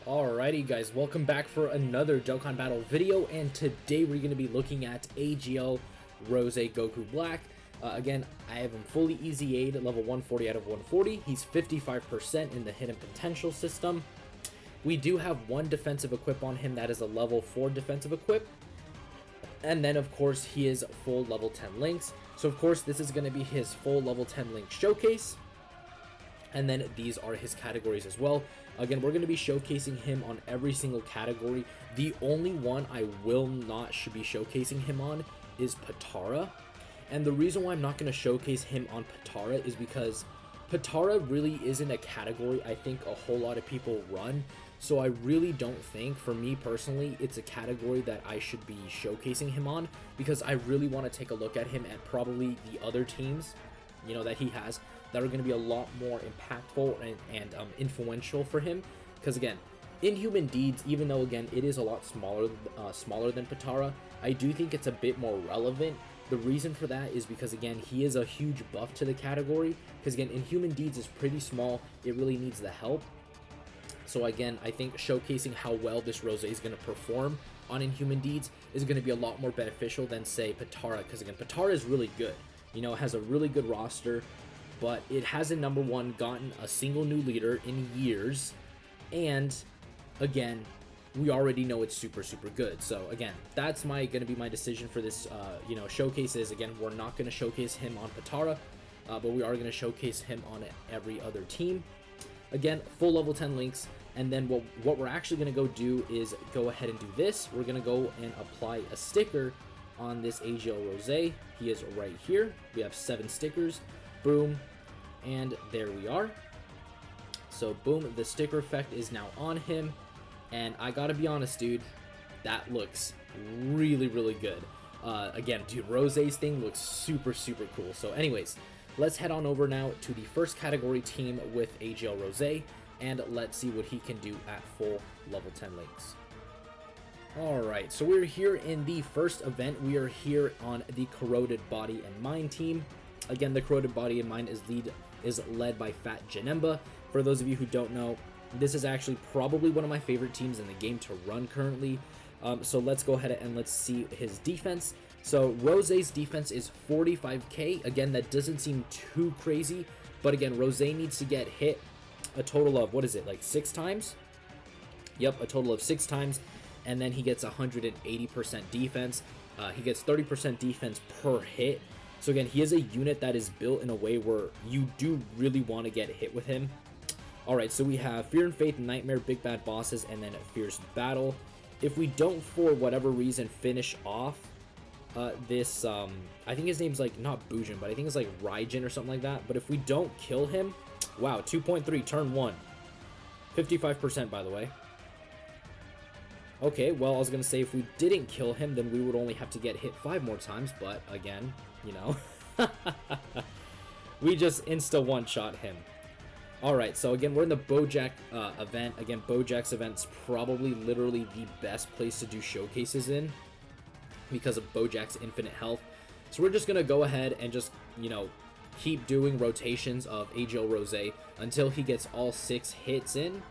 Alrighty guys, welcome back for another Dokkan Battle video, and today we're going to be looking at AGL Rose Goku Black. Again, I have him fully easy aid, level 140 out of 140. He's 55% in the hidden potential system. We do have one defensive equip on him, that is a level 4 defensive equip. And then of course he is full level 10 links. So of course this is going to be his full level 10 link showcase. And then these are his categories as well. Again, we're going to be showcasing him on every single category. The only one I will not should be showcasing him on is Potara. And the reason why I'm not going to showcase him on Potara is because Potara really isn't a category I think a whole lot of people run. So I really don't think, for me personally, it's a category that I should be showcasing him on, because I really want to take a look at him and probably the other teams, that he has, that are going to be a lot more impactful and influential for him. Because again, Inhuman Deeds, even though again it is a lot smaller than Potara, I do think it's a bit more relevant. The reason for that is because again, he is a huge buff to the category, because again, Inhuman Deeds is pretty small, it really needs the help. So again, I think showcasing how well this Rose is going to perform on Inhuman Deeds is going to be a lot more beneficial than say Potara, because again, Potara is really good. It has a really good roster, but it hasn't, number one, gotten a single new leader in years, and again, we already know it's super good. So again, that's going to be my decision for this showcase. Is again, we're not going to showcase him on Potara, but we are going to showcase him on every other team. Again, full level 10 links, and then what we're actually going to go do is go ahead and do this. We're going to go and apply a sticker on this AGL Rose. He is right here. We have 7 stickers. Boom, and there we are. So boom, the sticker effect is now on him, and I gotta be honest, dude, that looks really good. Again, dude, Rose's thing looks super cool. So anyways, let's head on over now to the first category team with AGL Rose, and let's see what he can do at full level 10 links. Alright, so we're here in the first event. We are here on the Corroded Body and Mind team. Again, the Corroded Body and Mind is led by Fat Janemba. For those of you who don't know, this is actually probably one of my favorite teams in the game to run currently. So let's go ahead and let's see his defense. So Rose's defense is 45k. Again, that doesn't seem too crazy, but again, Rose needs to get hit a total of, what is it, like 6 times? Yep, a total of 6 times. And then he gets 180% defense. He gets 30% defense per hit. So again, he is a unit that is built in a way where you do really want to get hit with him. Alright, so we have Fear and Faith, Nightmare, Big Bad Bosses, and then Fierce Battle. If we don't, for whatever reason, finish off this, I think his name's like, not Bujin, but I think it's like Raijin or something like that. But if we don't kill him, wow, 2.3, turn 1. 55% by the way. Okay, well, I was going to say if we didn't kill him, then we would only have to get hit 5 more times, but again, we just insta one-shot him. Alright, so again, we're in the Bojack event. Again, Bojack's event's probably literally the best place to do showcases in, because of Bojack's infinite health. So we're just going to go ahead and just, keep doing rotations of AGL Rose until he gets all 6 hits in.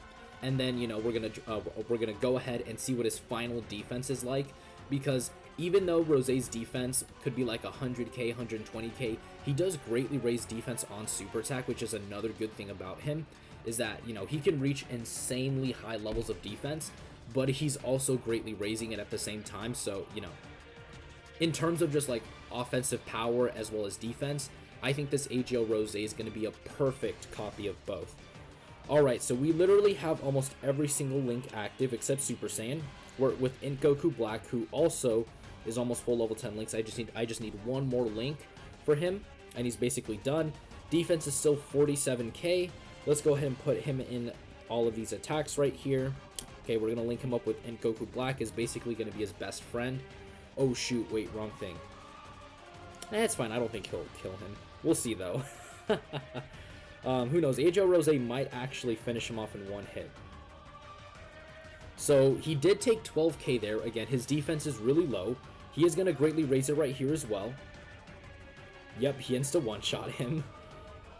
And then, we're gonna go ahead and see what his final defense is like, because even though Rose's defense could be like 100k, 120k, he does greatly raise defense on super attack, which is another good thing about him, is that, he can reach insanely high levels of defense, but he's also greatly raising it at the same time. So, in terms of just like offensive power as well as defense, I think this AGL Rose is going to be a perfect copy of both. Alright, so we literally have almost every single link active except Super Saiyan. We're with Goku Black, who also is almost full level 10 links. I just need one more link for him, and he's basically done. Defense is still 47k. Let's go ahead and put him in all of these attacks right here. Okay, we're going to link him up with Goku Black, is basically going to be his best friend. Oh shoot, wait, wrong thing. It's fine, I don't think he'll kill him. We'll see though. Who knows? AGL Rose might actually finish him off in one hit. So he did take 12k there. Again, his defense is really low. He is going to greatly raise it right here as well. Yep, he insta one-shot him.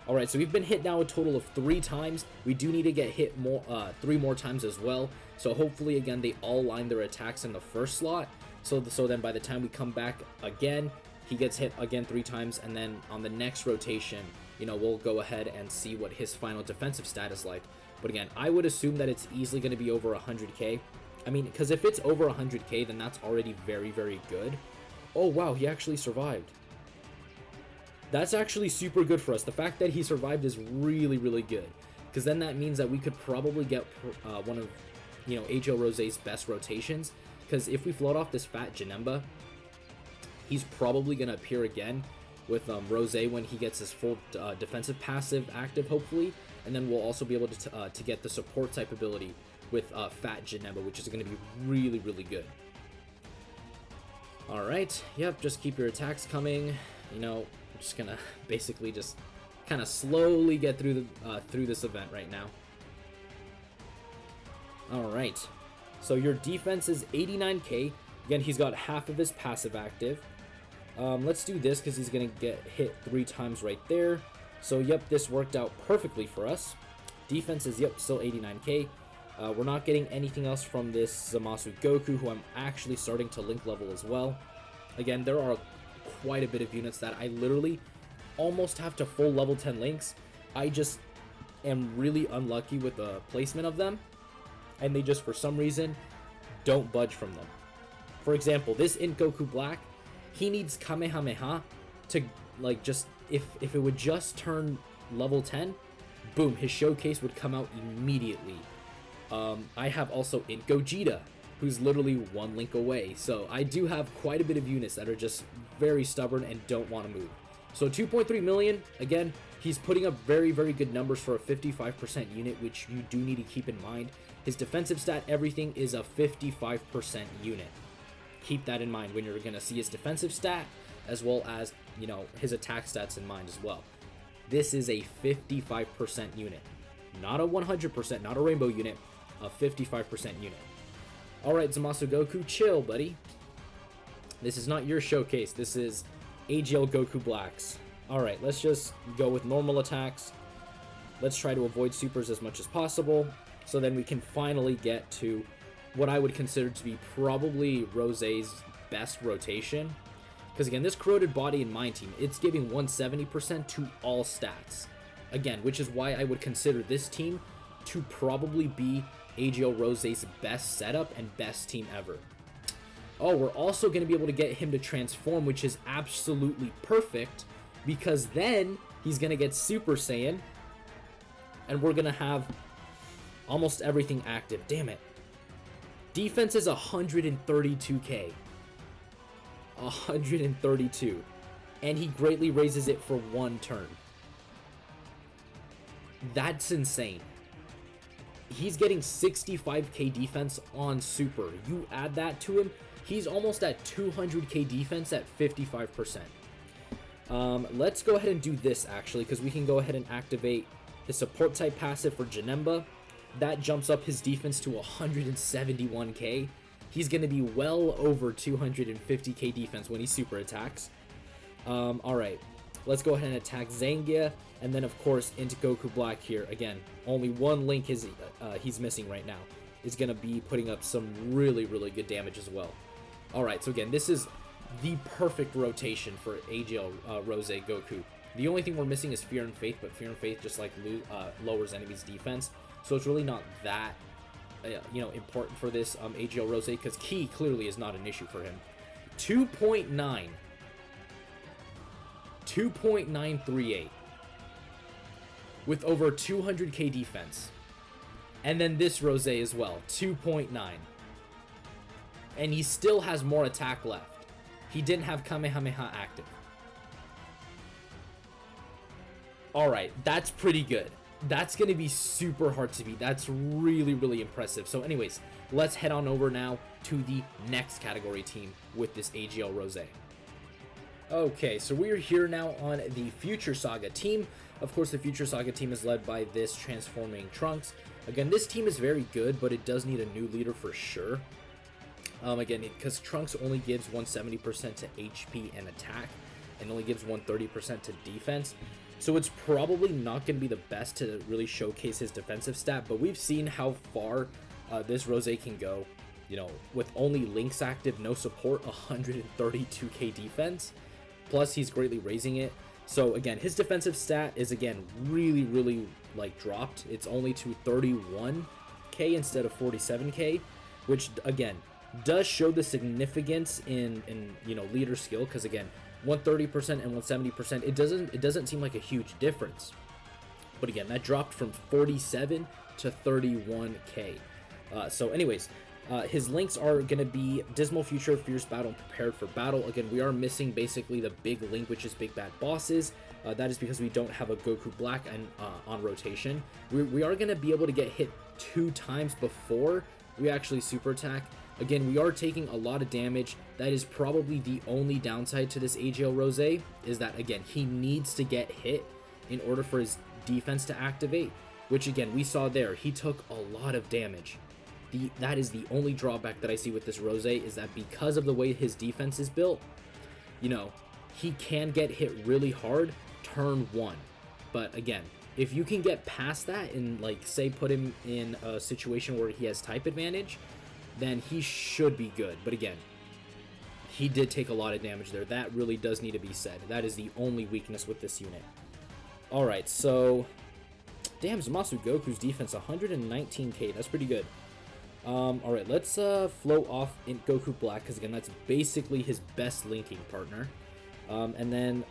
Alright, so we've been hit now a total of 3 times. We do need to get hit more, 3 more times as well. So hopefully, again, they all line their attacks in the first slot. So then by the time we come back again, he gets hit again 3 times. And then on the next rotation, you know, we'll go ahead and see what his final defensive stat is like. But again, I would assume that it's easily going to be over 100k. I mean, because if it's over 100k, then that's already very, very good. Oh, wow, he actually survived. That's actually super good for us. The fact that he survived is really, really good. Because then that means that we could probably get one of, you know, AGL Rose's best rotations. Because if we float off this fat Janemba, he's probably going to appear again with Rose when he gets his full defensive passive active, hopefully. And then we'll also be able to get the support type ability with Fat Janemba, which is going to be really, really good. Alright, yep, just keep your attacks coming. You know, I'm just going to basically just kind of slowly get through this event right now. Alright, so your defense is 89k. Again, he's got half of his passive active. Let's do this because he's going to get hit 3 times right there. So, yep, this worked out perfectly for us. Defense is, yep, still 89k. We're not getting anything else from this Zamasu Goku, who I'm actually starting to link level as well. Again, there are quite a bit of units that I literally almost have to full level 10 links. I just am really unlucky with the placement of them, and they just, for some reason, don't budge from them. For example, this Int Goku Black, he needs Kamehameha to, like, just, if it would just turn level 10, boom, his showcase would come out immediately. I have also Int Gogeta, who's literally 1 link away. So I do have quite a bit of units that are just very stubborn and don't want to move. So 2.3 million, again, he's putting up very, very good numbers for a 55% unit, which you do need to keep in mind. His defensive stat, everything is a 55% unit. Keep that in mind when you're going to see his defensive stat, as well as, you know, his attack stats in mind as well. This is a 55% unit, not a 100%, not a rainbow unit, a 55% unit. Alright, Zamasu Goku, chill, buddy. This is not your showcase. This is AGL Goku Black's. Alright, let's just go with normal attacks. Let's try to avoid supers as much as possible, so then we can finally get to what I would consider to be probably Rose's best rotation. Because again, this corroded body in my team, it's giving 170% to all stats. Again, which is why I would consider this team to probably be AGL Rose's best setup and best team ever. Oh, we're also going to be able to get him to transform, which is absolutely perfect, because then he's going to get Super Saiyan, and we're going to have almost everything active. Damn it. Defense is 132k. 132. And he greatly raises it for 1 turn. That's insane. He's getting 65k defense on Super. You add that to him, he's almost at 200k defense at 55%. Let's go ahead and do this, actually, because we can go ahead and activate the support type passive for Janemba. That jumps up his defense to 171k. He's going to be well over 250k defense when he super attacks. Alright, let's go ahead and attack Zangia, and then of course into Goku Black here. Again, only 1 link he's missing right now. Is going to be putting up some really, really good damage as well. Alright, so again, this is the perfect rotation for AGL Rose Goku. The only thing we're missing is Fear and Faith, but Fear and Faith just like lowers enemies' defense. So it's really not that you know, important for this AGL Rose, because Ki clearly is not an issue for him. 2.938 with over 200k defense. And then this Rose as well, 2.9. And he still has more attack left. He didn't have Kamehameha active. Alright, that's pretty good. That's going to be super hard to beat. That's really, really impressive. So anyways, let's head on over now to the next category team with this AGL Rose. Okay, so we're here now on the Future Saga team. Of course, the Future Saga team is led by this transforming Trunks. Again, this team is very good, but it does need a new leader for sure. Again, because Trunks only gives 170% to HP and attack, and only gives 130% to defense. So it's probably not going to be the best to really showcase his defensive stat, but we've seen how far this Rose can go. You know, with only links active, no support, 132k defense. Plus, he's greatly raising it. So again, his defensive stat is again really like dropped. It's only to 31k instead of 47k, which again does show the significance in you know, leader skill, because again, 130% and 170%, it doesn't seem like a huge difference. But again, that dropped from 47 to 31k. So anyways, his links are going to be Dismal Future, Fierce Battle, and Prepared for Battle. Again, we are missing basically the big link, which is Big Bad Bosses. That is because we don't have a Goku Black and on rotation. We are going to be able to get hit 2 times before we actually super attack. Again, we are taking a lot of damage. That is probably the only downside to this AGL Rose, is that, again, he needs to get hit in order for his defense to activate, which, again, we saw there. He took a lot of damage. That is the only drawback that I see with this Rose, is that because of the way his defense is built, you know, he can get hit really hard turn 1. But, again, if you can get past that and, like, say, put him in a situation where he has type advantage, then he should be good. But again, he did take a lot of damage there. That really does need to be said. That is the only weakness with this unit. Alright, so damn, Zamasu Goku's defense 119k. That's pretty good. Alright, let's float off in Goku Black, because again, that's basically his best linking partner. And then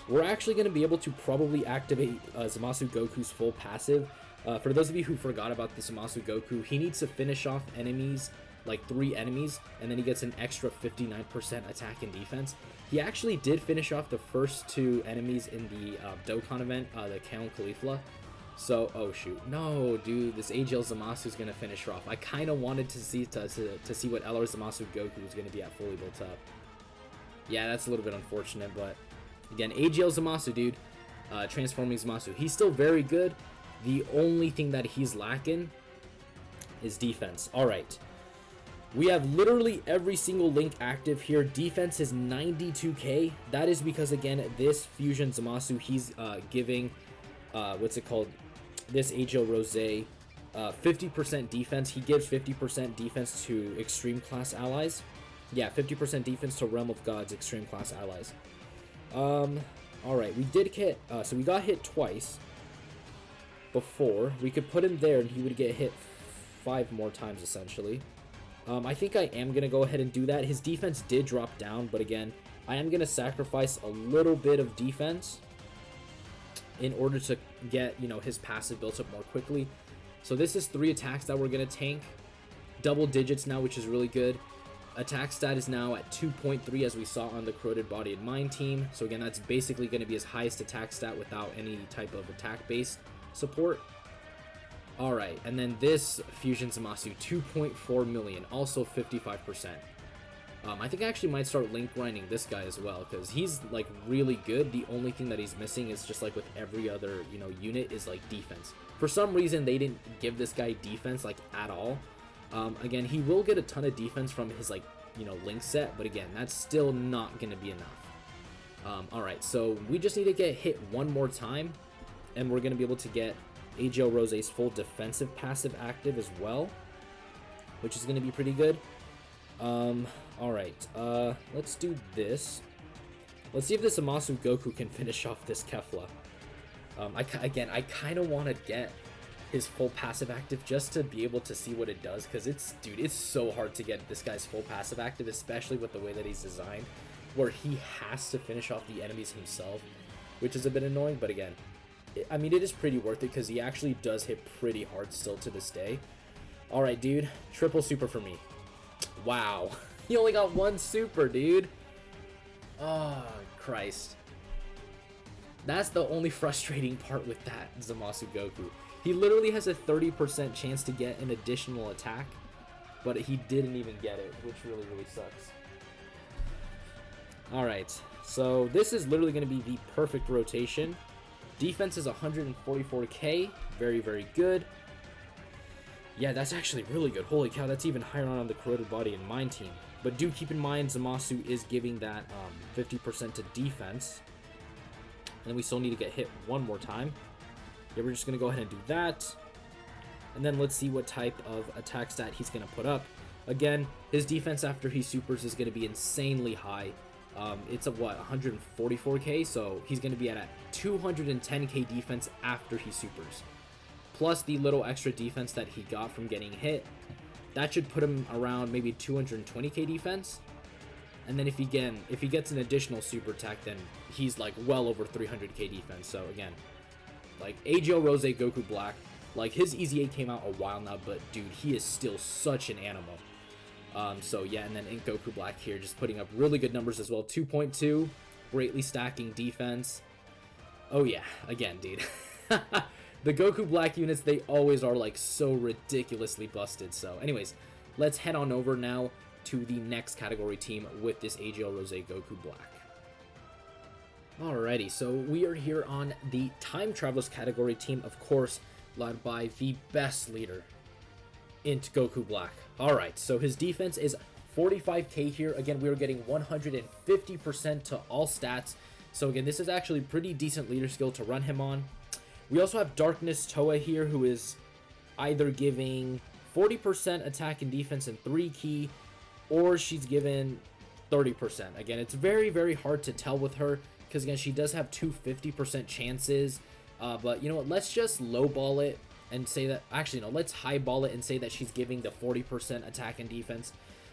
we're actually going to be able to probably activate Zamasu Goku's full passive. For those of you who forgot about the Zamasu Goku, he needs to finish off enemies, like 3 enemies, and then he gets an extra 59% attack and defense. He actually did finish off the first 2 enemies in the Dokkan event, the Kaon Caulifla. So, oh shoot, no, dude, this AGL Zamasu is gonna finish her off. I kind of wanted to see what LR Zamasu Goku was gonna be at fully built up. Yeah, that's a little bit unfortunate, but again, AGL Zamasu, dude, transforming Zamasu, he's still very good. The only thing that he's lacking is defense. All right. We have literally every single link active here. Defense is 92k. That is because, again, this Fusion Zamasu, he's giving, what's it called? This AGL Rose 50% defense. He gives 50% defense to Extreme Class allies. Yeah, 50% defense to Realm of Gods Extreme Class allies. All right, we did hit, so we got hit twice before. We could put him there and he would get hit 5 more times, essentially. I think I am going to go ahead and do that. His defense did drop down, but again, I am going to sacrifice a little bit of defense in order to get, you know, his passive built up more quickly. So this is 3 attacks that we're going to tank. Double digits now, which is really good. Attack stat is now at 2.3, as we saw on the Corroded Body and Mind team. So again, that's basically going to be his highest attack stat without any type of attack-based support. Alright, and then this Fusion Zamasu, 2.4 million, also 55%. I think I actually might start link grinding this guy as well, because he's, like, really good. The only thing that he's missing is just like with every other, you know, unit is, like, defense. For some reason, they didn't give this guy defense, like, at all. Again, he will get a ton of defense from his, like, you know, link set, but again, that's still not going to be enough. Alright, so we just need to get hit 1 more time, and we're going to be able to get AGL Rose's full defensive passive active as well, which is going to be pretty good. Alright, let's do this. Let's see if this Zamasu Goku can finish off this Kefla. I kind of want to get his full passive active just to be able to see what it does, because dude, it's so hard to get this guy's full passive active, especially with the way that he's designed, where he has to finish off the enemies himself, which is a bit annoying, but again, I mean, it is pretty worth it because he actually does hit pretty hard still to this day. Alright, dude. Triple super for me. Wow. He only got 1 super, dude. Oh, Christ. That's the only frustrating part with that Zamasu Goku. He literally has a 30% chance to get an additional attack, but he didn't even get it, which really, really sucks. Alright, so this is literally going to be the perfect rotation. Defense is 144k, very, very good. Yeah, that's actually really good. Holy cow, that's even higher on the Corroded Body and Mind team. But do keep in mind, Zamasu is giving that 50% to defense. And then we still need to get hit one more time. Yeah, we're just going to go ahead and do that. And then let's see what type of attack stat he's going to put up. Again, his defense after he supers is going to be insanely high. It's a, what, 144k? So he's going to be at a 210k defense after he supers. Plus the little extra defense that he got from getting hit. That should put him around maybe 220k defense. And then if he gets an additional super attack, then he's like well over 300k defense. So again, like AGL Rose Goku Black, like his Easy 8 came out a while now, but dude, he is still such an animal. So yeah, and then Ink Goku Black here, just putting up really good numbers as well. 2.2, greatly stacking defense. Oh yeah, again, dude. The Goku Black units, they always are like so ridiculously busted. So anyways, let's head on over now to the next category team with this AGL Rose Goku Black. Alrighty, so we are here on the Time Travelers category team, of course, led by the best leader, Int Goku Black. Alright, so his defense is 45k here. Again, we are getting 150% to all stats. So again, this is actually pretty decent leader skill to run him on. We also have Darkness Toa here, who is either giving 40% attack and defense and 3 key, or she's given 30%. Again, it's very, very hard to tell with her, because again, she does have two 50% chances. But you know what, let's just lowball it and say that, actually no, let's highball it and say that she's giving the 40% attack and defense.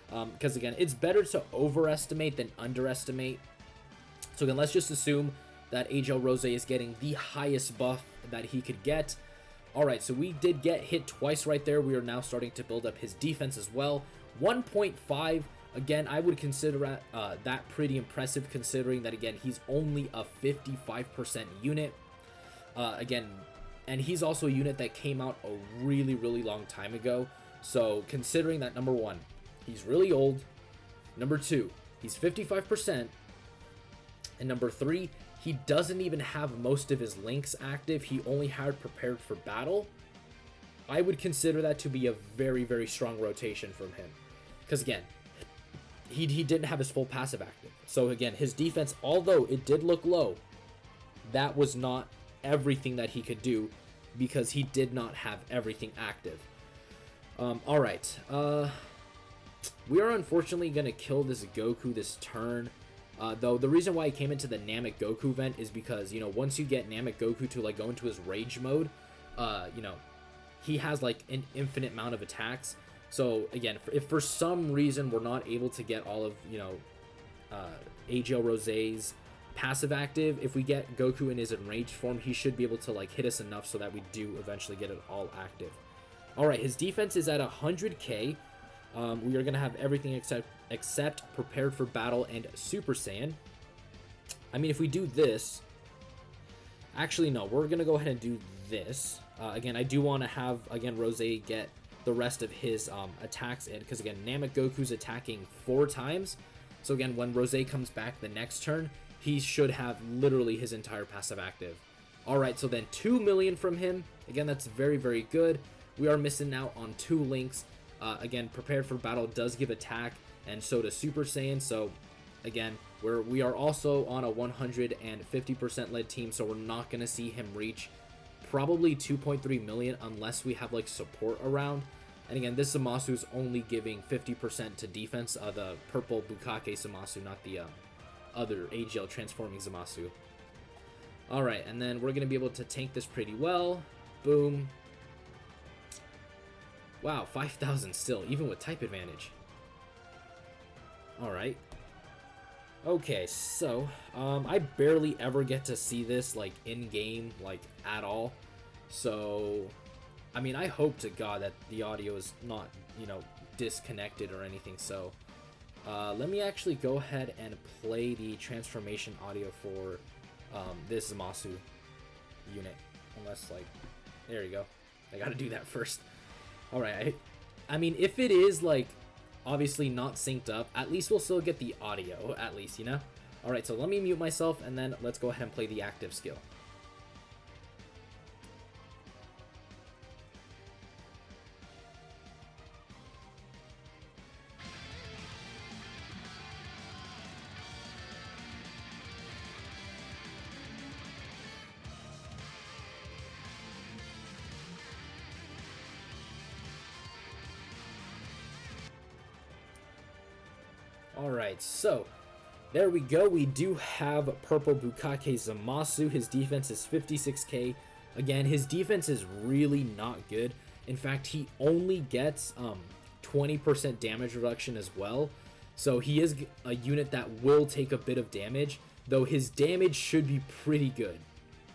Because again, it's better to overestimate than underestimate. So again, let's just assume that AGL Rose is getting the highest buff that he could get. Alright, so we did get hit twice right there. We are now starting to build up his defense as well. 1.5, again, I would consider that pretty impressive, considering that, again, he's only a 55% unit. Again, and he's also a unit that came out a really, really long time ago. So considering that, number one, he's really old. Number two, he's 55%. And number three, he doesn't even have most of his links active. He only had prepared for battle. I would consider that to be a very, very strong rotation from him. Because again, he didn't have his full passive active. So again, his defense, although it did look low, that was not everything that he could do, because he did not have everything active. Alright. We are unfortunately going to kill this Goku this turn. Though the reason why he came into the Namek Goku event is because, you know, once you get Namek Goku to like go into his rage mode, you know, he has like an infinite amount of attacks. So again, if for some reason we're not able to get all of, you know, AGL Rose's passive active, if we get Goku in his enraged form, he should be able to like hit us enough so that we do eventually get it all active. Alright, his defense is at 100k. We are going to have everything except prepared for battle and Super Saiyan. I mean, if we do this, actually no, we're going to go ahead and do this. Again, I do want to have, again, Rose get the rest of his attacks in, because again, Namek Goku's attacking 4 times. So again, when Rose comes back the next turn, he should have literally his entire passive active. Alright, so then 2 million from him. Again, that's very, very good. We are missing out on 2 links. Again, prepared for battle does give attack, and so does Super Saiyan. So again, we are also on a 150% lead team, so we're not going to see him reach probably 2.3 million unless we have like support around. And again, this Zamasu is only giving 50% to defense, the purple Bukake Zamasu, not the other AGL transforming Zamasu. Alright, and then we're going to be able to tank this pretty well. Boom. Wow, 5,000 still, even with type advantage. Alright. Okay, so, I barely ever get to see this, like, in-game, like, at all. So, I mean, I hope to God that the audio is not, you know, disconnected or anything. So, let me actually go ahead and play the transformation audio for, this Zamasu unit. Unless, like, there you go. I gotta do that first. Alright, I mean, if it is, like, obviously not synced up, at least we'll still get the audio, at least, you know? Alright, so let me mute myself, and then let's go ahead and play the active skill. Alright, so there we go. We do have Purple Bukake Zamasu. His defense is 56k. Again, his defense is really not good. In fact, he only gets 20% damage reduction as well. So he is a unit that will take a bit of damage, though his damage should be pretty good.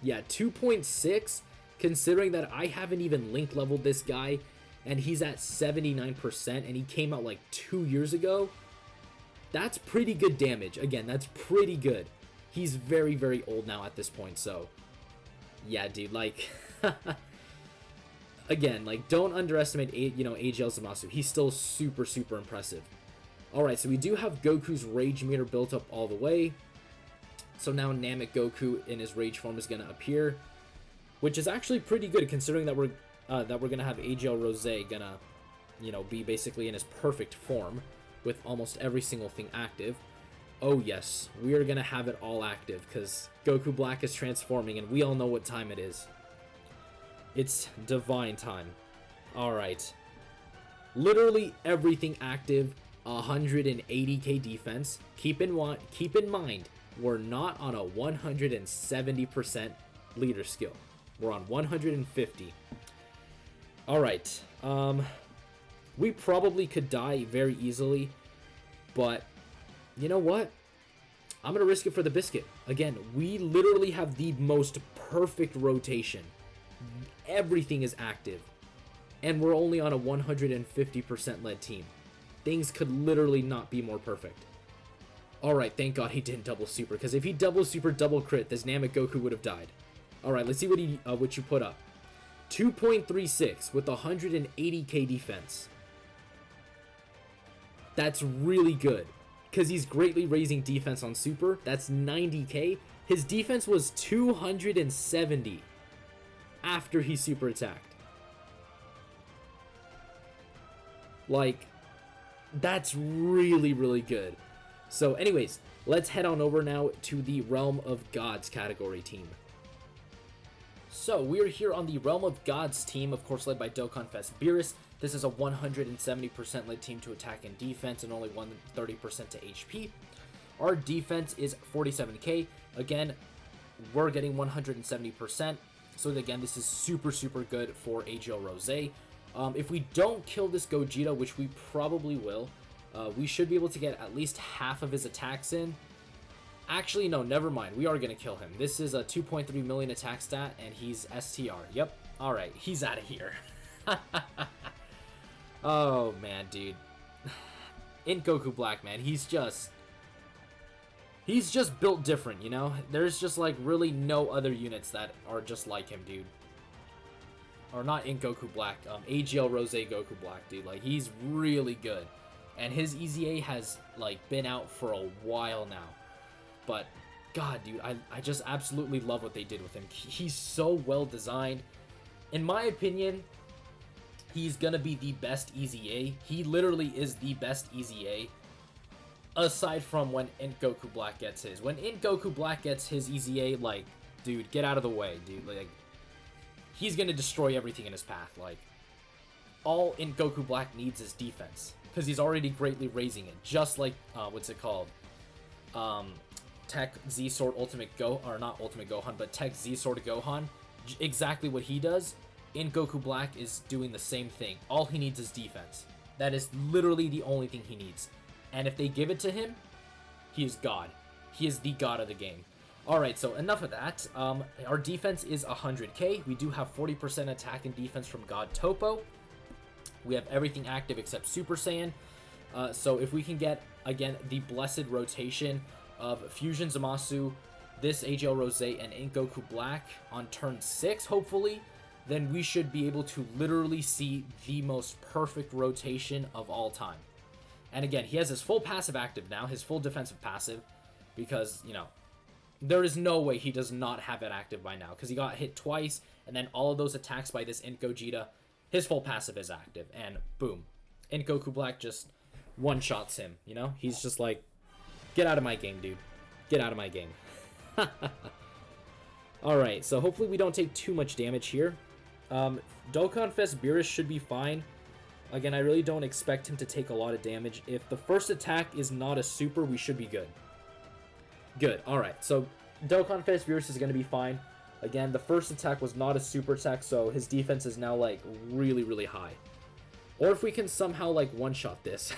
Yeah, 2.6, considering that I haven't even link leveled this guy, and he's at 79%, and he came out like 2 years ago. That's pretty good damage. Again, that's pretty good. He's very, very old now at this point, so yeah, dude, like again, like, don't underestimate AGL Zamasu. He's still super, super impressive. Alright, so we do have Goku's Rage meter built up all the way. So now Namek Goku in his Rage form is going to appear, which is actually pretty good considering that we're going to have AGL Rose gonna, be basically in his perfect form with almost every single thing active. Oh yes, we are going to have it all active because Goku Black is transforming and we all know what time it is. It's divine time. Alright. Literally everything active, 180k defense. Keep in mind, we're not on a 170% leader skill. We're on 150. Alright. We probably could die very easily, but you know what? I'm going to risk it for the biscuit. Again, we literally have the most perfect rotation. Everything is active. And we're only on a 150% lead team. Things could literally not be more perfect. Alright, thank God he didn't double super, because if he double super double crit, this Namek Goku would have died. Alright, let's see what you put up. 2.36 with 180k defense. That's really good, because he's greatly raising defense on super. That's 90k. His defense was 270 after he super attacked. Like, that's really, really good. So anyways, let's head on over now to the Realm of Gods category team. So we are here on the Realm of Gods team, of course led by Dokkan Fest Beerus. This is a 170% led team to attack and defense and only 130% to HP. Our defense is 47k. Again, we're getting 170%. So again, this is super, super good for AGL Rose. If we don't kill this Gogeta, which we probably will, we should be able to get at least half of his attacks in. Actually, no, never mind. We are going to kill him. This is a 2.3 million attack stat, and he's STR. Yep. Alright, he's out of here. Oh, man, dude. In Goku Black, man, he's just built different, you know? There's just, like, really no other units that are just like him, dude. Or not in Goku Black. AGL Rose Goku Black, dude. Like, he's really good. And his EZA has, like, been out for a while now. But, God, dude, I just absolutely love what they did with him. He's so well designed. In my opinion, he's gonna be the best EZA. He literally is the best EZA. Aside from when Int Goku Black gets his. When Int Goku Black gets his EZA, like, dude, get out of the way, dude. Like, he's gonna destroy everything in his path. Like, all Int Goku Black needs is defense. Because he's already greatly raising it. Just like, what's it called? Tech Z-Sword Ultimate Go, or not Ultimate Gohan, but Tech Z-Sword Gohan, exactly what he does, in Goku Black is doing the same thing. All he needs is defense. That is literally the only thing he needs. And if they give it to him, he is God. He is the God of the game. Alright, so enough of that. Our defense is 100k. We do have 40% attack and defense from God Topo. We have everything active except Super Saiyan. So if we can get, again, the blessed rotation of Fusion Zamasu, this AGL Rose, and Int Goku Black on turn 6, hopefully, then we should be able to literally see the most perfect rotation of all time. And again, he has his full passive active now, his full defensive passive, because, you know, there is no way he does not have it active by now, because he got hit twice, and then all of those attacks by this Int Gogeta, his full passive is active, and boom. Int Goku Black just one-shots him, you know? He's just like, get out of my game, dude. Get out of my game. Alright, so hopefully we don't take too much damage here. Dokkan Fest Beerus should be fine. Again, I really don't expect him to take a lot of damage. If the first attack is not a super, we should be good. Good. Alright, so Dokkan Fist Beerus is going to be fine. Again, the first attack was not a super attack, so his defense is now, like, really, really high. Or if we can somehow, like, one-shot this.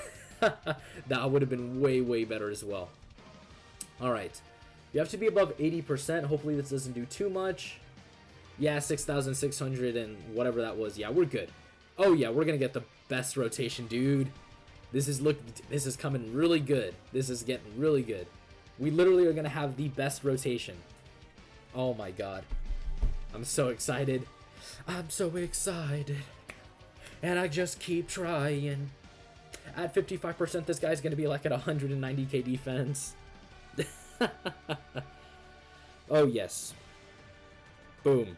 That would have been way, way better as well. Alright. You have to be above 80%. Hopefully this doesn't do too much. Yeah, 6,600 and whatever that was. Yeah, we're good. Oh, yeah, we're going to get the best rotation, dude. This is coming really good. This is getting really good. We literally are going to have the best rotation. Oh, my God. I'm so excited. I'm so excited. And I just keep trying. At 55%, this guy's going to be like at 190k defense. Oh, yes. Boom.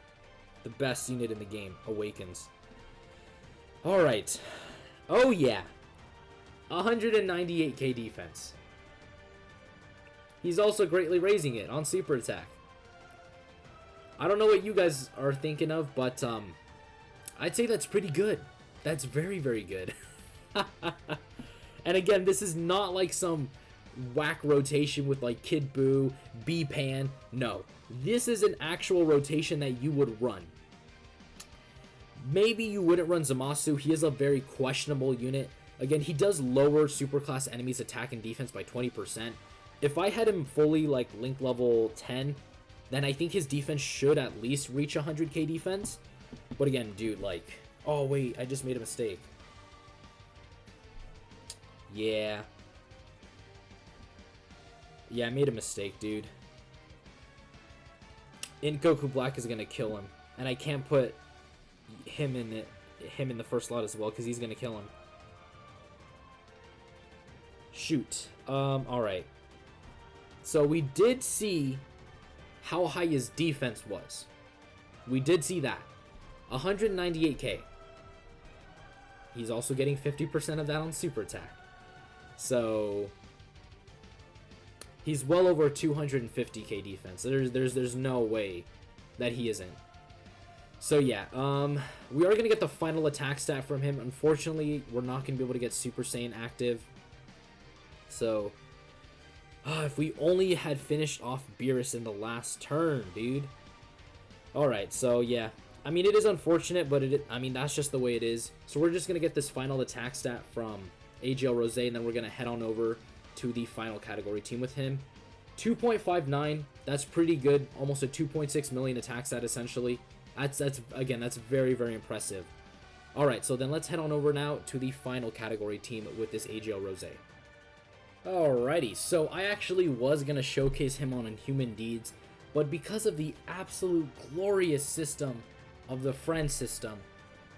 The best unit in the game awakens. Alright. Oh, yeah. 198k defense. He's also greatly raising it on super attack. I don't know what you guys are thinking of, but I'd say that's pretty good. That's very, very good. And again, this is not like some whack rotation with like Kid Buu, B-Pan. No. This is an actual rotation that you would run. Maybe you wouldn't run Zamasu. He is a very questionable unit. Again, he does lower superclass enemies' attack and defense by 20%. If I had him fully like link level 10, then I think his defense should at least reach 100k defense. But again, dude, like... Oh, wait, I just made a mistake. Yeah. Yeah, I made a mistake, dude. Goku Black is gonna kill him. And I can't put him in the first slot as well, because he's gonna kill him. Shoot. Alright. So we did see how high his defense was. We did see that. 198k. He's also getting 50% of that on super attack. So he's well over 250k defense. There's no way that he isn't. So yeah, we are gonna get the final attack stat from him. Unfortunately, we're not gonna be able to get Super Saiyan active. So if we only had finished off Beerus in the last turn, dude. Alright, so yeah. I mean, it is unfortunate, but I mean, that's just the way it is. So we're just going to get this final attack stat from AGL Rose, and then we're going to head on over to the final category team with him. 2.59, that's pretty good. Almost a 2.6 million attack stat, essentially. That's very, very impressive. Alright, so then let's head on over now to the final category team with this AGL Rose. Alrighty, so I actually was going to showcase him on Inhuman Deeds, but because of the absolute glorious system of the friend system,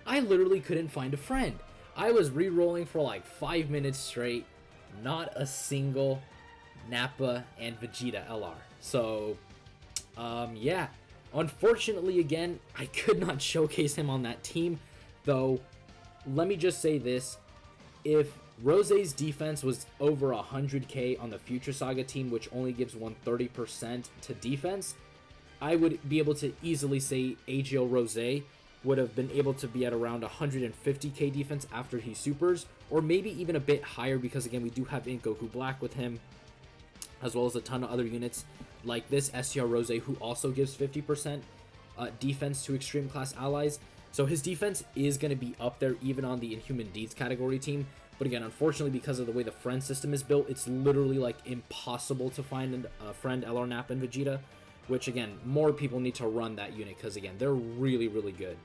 I literally couldn't find a friend. I was re-rolling for like 5 minutes straight, not a single Nappa and Vegeta LR. So, yeah, unfortunately, again, I could not showcase him on that team, though. Let me just say this: if Rose's defense was over 100k on the Future Saga team, which only gives 130% to defense, I would be able to easily say AGL Rose would have been able to be at around 150k defense after he supers, or maybe even a bit higher, because again, we do have Goku Black with him, as well as a ton of other units like this STR Rose, who also gives 50% defense to extreme class allies. So his defense is going to be up there even on the Inhuman Deeds category team. But again, unfortunately, because of the way the friend system is built, it's literally like impossible to find a friend LR Nappa and Vegeta. Which, again, more people need to run that unit, because, again, they're really, really good.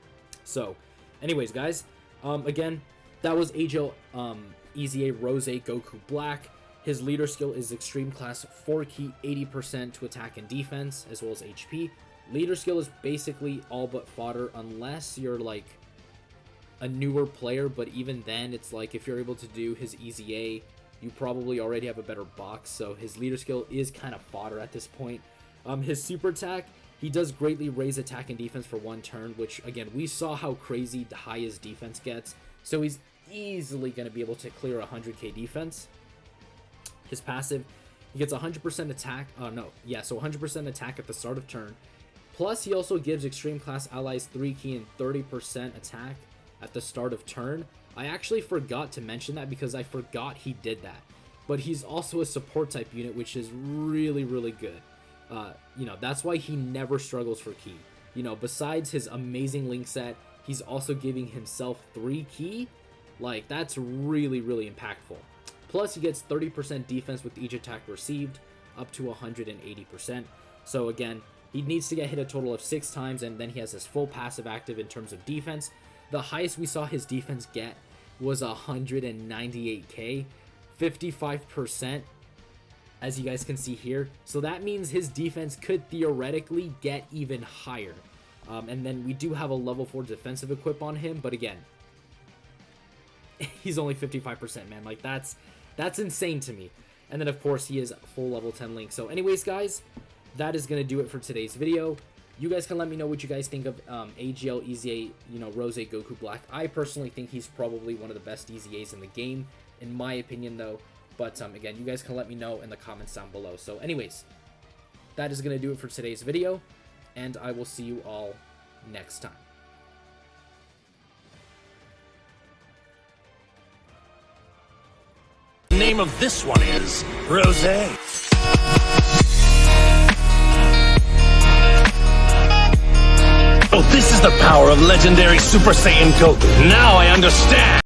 So, anyways, guys, again, that was AGL EZA Rose Goku Black. His leader skill is Extreme Class 4 key, 80% to attack and defense, as well as HP. Leader skill is basically all but fodder, unless you're, like, a newer player, but even then, it's like, if you're able to do his EZA, you probably already have a better box, so his leader skill is kind of fodder at this point. His super attack, he does greatly raise attack and defense for 1 turn, which, again, we saw how crazy high his defense gets. So he's easily going to be able to clear 100k defense. His passive, he gets 100% attack. So 100% attack at the start of turn. Plus, he also gives extreme class allies 3 key and 30% attack. at the start of turn. I actually forgot to mention that because I forgot he did that. But he's also a support type unit, which is really, really good. You know, that's why he never struggles for ki. You know, besides his amazing link set, he's also giving himself 3 ki. Like, that's really, really impactful. Plus, he gets 30% defense with each attack received, up to 180%. So again, he needs to get hit a total of 6 times, and then he has his full passive active in terms of defense. The highest we saw his defense get was 198k, 55%, as you guys can see here. So that means his defense could theoretically get even higher. And then we do have a level 4 defensive equip on him, but again, he's only 55%, man. Like, that's insane to me. And then, of course, he is full level 10 link. So anyways, guys, that is going to do it for today's video. You guys can let me know what you guys think of AGL EZA, you know, Rose Goku Black. I personally think he's probably one of the best EZAs in the game, in my opinion, though. But again, you guys can let me know in the comments down below. So anyways, that is going to do it for today's video, and I will see you all next time. The name of this one is Rose. Oh, this is the power of legendary Super Saiyan Goku. Now I understand.